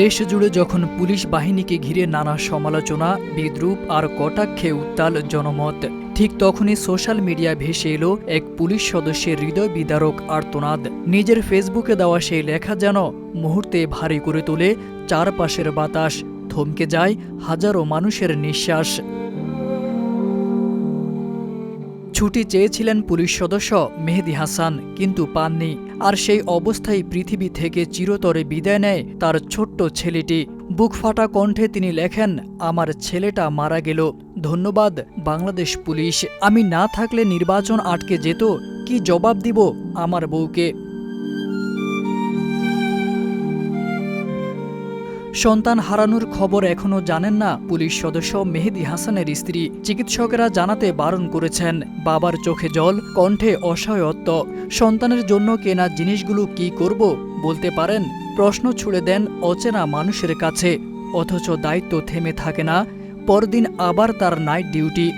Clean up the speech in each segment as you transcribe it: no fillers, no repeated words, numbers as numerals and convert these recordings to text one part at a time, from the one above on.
দেশ জুড়ে যখন পুলিশ বাহিনীকে ঘিরে নানা সমালোচনা, বিদ্রূপ আর কটাক্ষে উত্তাল জনমত, ঠিক তখনই সোশ্যাল মিডিয়া ভেসে এলো এক পুলিশ সদস্যের হৃদয় বিদারক আর্তনাদ। নিজের ফেসবুকে দেওয়া সেই লেখা যেন মুহূর্তে ভারী করে তোলে চারপাশের বাতাস, থমকে যায় হাজারো মানুষের নিঃশ্বাস। ছুটি চেয়েছিলেন পুলিশ সদস্য মেহেদী হাসান, কিন্তু পাননি। আর সেই অবস্থায় পৃথিবী থেকে চিরতরে বিদায় নেয় তার ছোট্ট ছেলেটি। বুকফাটা কণ্ঠে তিনি লেখেন, আমার ছেলেটা মারা গেল, ধন্যবাদ বাংলাদেশ পুলিশ। আমি না থাকলে নির্বাচন আটকে যেত, কি জবাব দিব আমার বউকে। সন্তান হারানোর খবর এখনও জানেন না পুলিশ সদস্য মেহেদী হাসানের স্ত্রী। চিকিৎসকেরা জানাতে বারণ করেছেন। বাবার চোখে জল, কণ্ঠে অসহায়ত্ব। সন্তানের জন্য কেনা জিনিসগুলো কি করব বলতে পারেন? প্রশ্ন ছুড়ে দেন অচেনা মানুষের কাছে। অথচ দায়িত্ব থেমে থাকে না। পরদিন আবার তার নাইট ডিউটি।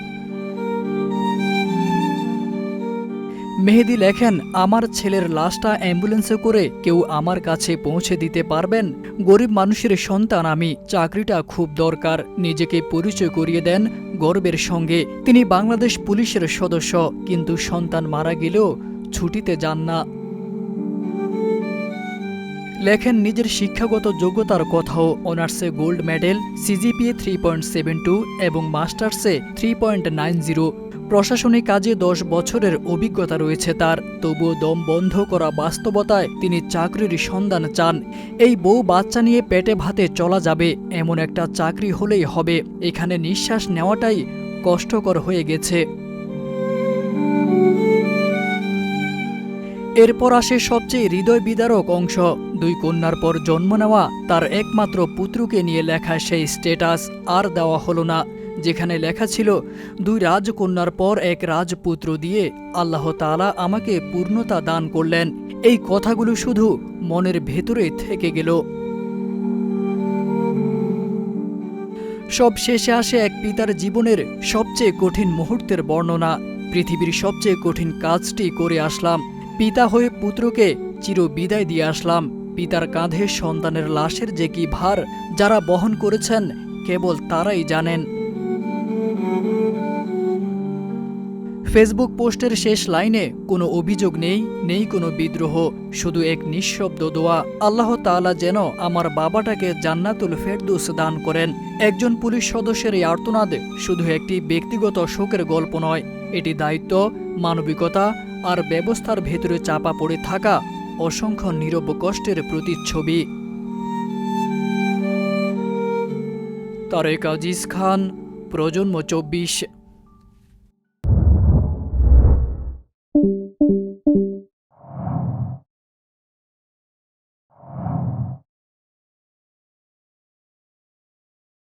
মেহেদী লেখেন, আমার ছেলের লাশটা অ্যাম্বুলেন্সে করে কেউ আমার কাছে পৌঁছে দিতে পারবেন? গরিব মানুষের সন্তান আমি, চাকরিটা খুব দরকার। নিজেকে পরিচয় করিয়ে দেন গর্বের সঙ্গে। তিনি বাংলাদেশ পুলিশের সদস্য, কিন্তু সন্তান মারা গেলেও ছুটিতে যান না। লেখেন নিজের শিক্ষাগত যোগ্যতার কথাও। অনার্সে গোল্ড মেডেল, সিজিপিএ 3.72 এবং মাস্টার্সে 3.90। প্রশাসনিক কাজে 10 বছরের অভিজ্ঞতা রয়েছে তার। তবুও দম বন্ধ করা বাস্তবতায় তিনি চাকরির সন্ধান চান। এই বউ বাচ্চা নিয়ে পেটে ভাতে চলা যাবে এমন একটা চাকরি হলেই হবে। এখানে নিঃশ্বাস নেওয়াটাই কষ্টকর হয়ে গেছে। এরপর আসে সবচেয়ে হৃদয় বিদারক অংশ। 2 কন্যার পর জন্ম নেওয়া তার একমাত্র পুত্রকে নিয়ে লেখা সেই স্ট্যাটাস আর দেওয়া হলো না, যেখানে লেখা ছিল, 2 রাজকন্যার পর এক রাজপুত্র দিয়ে আল্লাহ তাআলা আমাকে পূর্ণতা দান করলেন। এই কথাগুলো শুধু মনের ভেতরে থেকে গেল। সব শেষে আসে এক পিতার জীবনের সবচেয়ে কঠিন মুহূর্তের বর্ণনা। পৃথিবীর সবচেয়ে কঠিন কাজটি করে আসলাম, পিতা হয়ে পুত্রকে চির বিদায় দিয়ে আসলাম। পিতার কাঁধে সন্তানের লাশের যে কি ভার, যারা বহন করেছেন কেবল তারাই জানেন। ফেসবুক পোস্টের শেষ লাইনে কোনো অভিযোগ নেই কোনো বিদ্রোহ, শুধু এক নিঃশব্দ দোয়া, আল্লাহ তাআলা যেন আমার বাবাটাকে জান্নাতুল ফেরদৌস দান করেন। একজন পুলিশ সদস্যের এই আর্তনাদ শুধু একটি ব্যক্তিগত শোকের গল্প নয়, এটি দায়িত্ব, মানবিকতা আর ব্যবস্থার ভেতরে চাপা পড়ে থাকা অসংখ্য নীরব কষ্টের প্রতিচ্ছবি। তারেক আজিজ খান, প্রজন্ম 24।